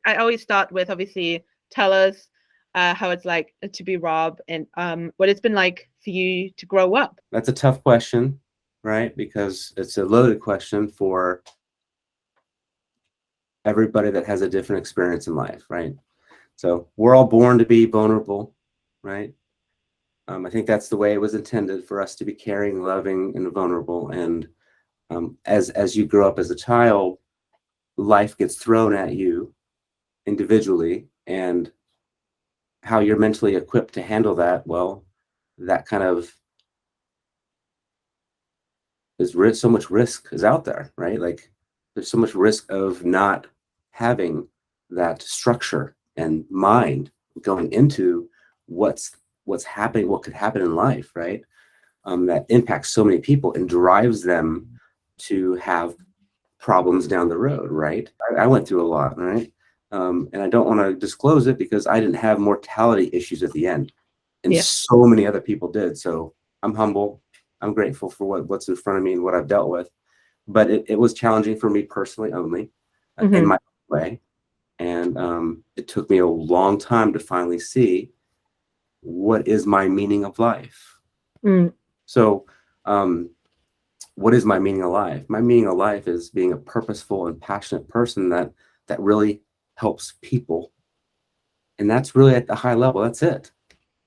I always start with, obviously, tell us how it's like to be Rob, and what it's been like for you to grow up. That's a tough question, right? Because it's a loaded question for everybody that has a different experience in life, right? So we're all born to be vulnerable, right? I think that's the way it was intended, for us to be caring, loving, and vulnerable. And as you grow up as a child, life gets thrown at you individually, and how you're mentally equipped to handle that, well, that kind of is so much risk is out there, right? Like, there's so much risk of not having that structure and mind going into what's happening, what could happen in life, right? That impacts so many people and drives them to have problems down the road, right? I went through a lot, right? And I don't want to disclose it because I didn't have mortality issues at the end, and Yeah. so many other people did. So I'm humble. I'm grateful for what's in front of me and what I've dealt with. But it was challenging for me personally only, in Mm-hmm. my way. And it took me a long time to finally see what is my meaning of life. Mm. So, what is my meaning of life? My meaning of life is being a purposeful and passionate person that really helps people, and that's really at the high level. That's it.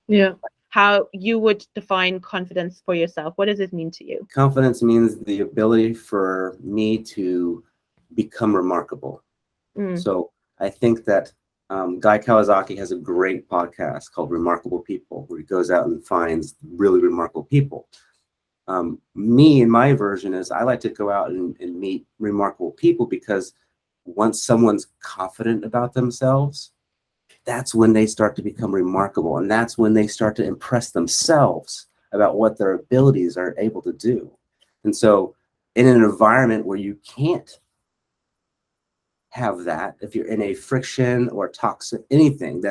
Yeah. How you would define confidence for yourself? What does it mean to you? Confidence means the ability for me to become remarkable. Mm. So I think that Guy Kawasaki has a great podcast called Remarkable People, where he goes out and finds really remarkable people. Me and my version is I like to go out and meet remarkable people, because once someone's confident about themselves, that's when they start to become remarkable. And that's when they start to impress themselves about what their abilities are able to do. And so, in an environment where you can't have that, if you're in a friction or toxic anything,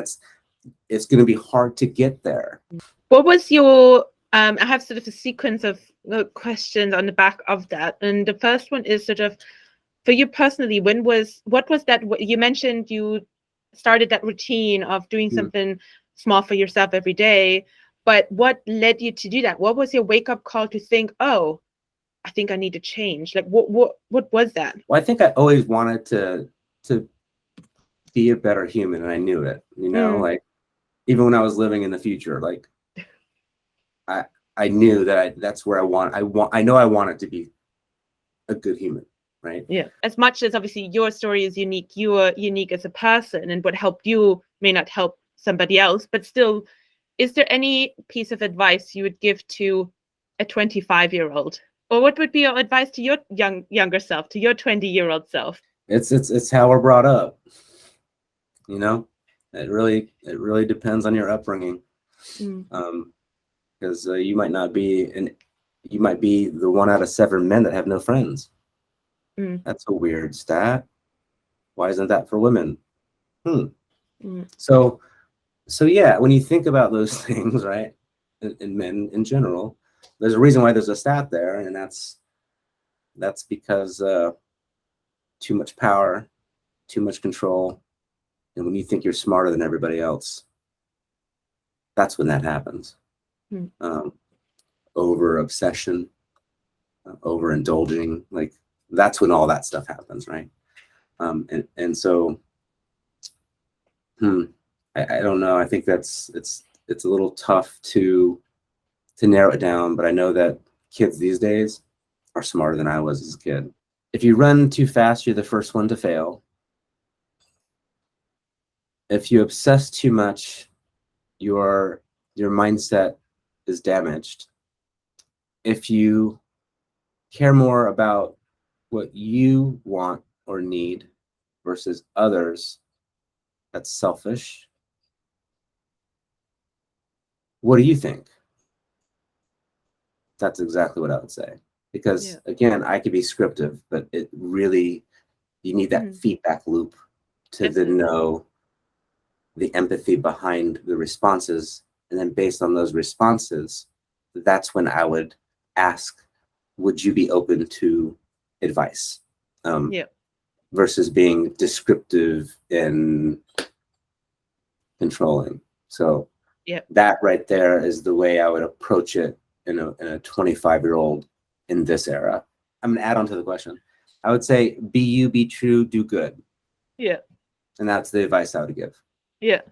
it's going to be hard to get there. What was your I have sort of a sequence of questions on the back of that. And the first one is sort of, for you personally, what was that? You mentioned you started that routine of doing Mm. something small for yourself every day, but what led you to do that? What was your wake up call to think, oh, I think I need to change? Like, what was that? Well, I think I always wanted to be a better human, and I knew it. Mm, Like, even when I was living in the future, like, I I knew that that's where I know I wanted to be a good human, right? yeah. As much as obviously your story is unique, you are unique as a person, and what helped you may not help somebody else, but still, is there any piece of advice you would give to a 25-year-old? Or what would be your advice to your younger self, to your 20-year-old self? It's how we're brought up, you know. It really depends on your upbringing, Mm, because you might be the one out of 7 men that have no friends. mm, That's a weird stat. Why isn't that for women? Hmm. mm, So yeah, when you think about those things, right, in men in general, there's a reason why there's a stat there, and that's because too much power, too much control, and when you think you're smarter than everybody else, that's when that happens. mm, Um, Over obsession, over indulging, like, that's when all that stuff happens, right? And so, hmm, I don't know. I think it's a little tough to narrow it down, but I know that kids these days are smarter than I was as a kid. If you run too fast, you're the first one to fail. If you obsess too much, your your mindset is damaged. If you care more about what you want or need versus others, that's selfish. What do you think? That's exactly what I would say. yeah. Because again, I could be scriptive, but it really, you need that Mm, feedback loop to then absolutely. know the empathy behind the responses. And then based on those responses, that's when I would ask, would you be open to advice? Um, Yeah. versus being descriptive and controlling. So Yeah. that right there is the way I would approach it in a 25-year-old in this era. I'm going to add on to the question. I would say be you, be true, do good. Yeah. And that's the advice I would give. Yeah.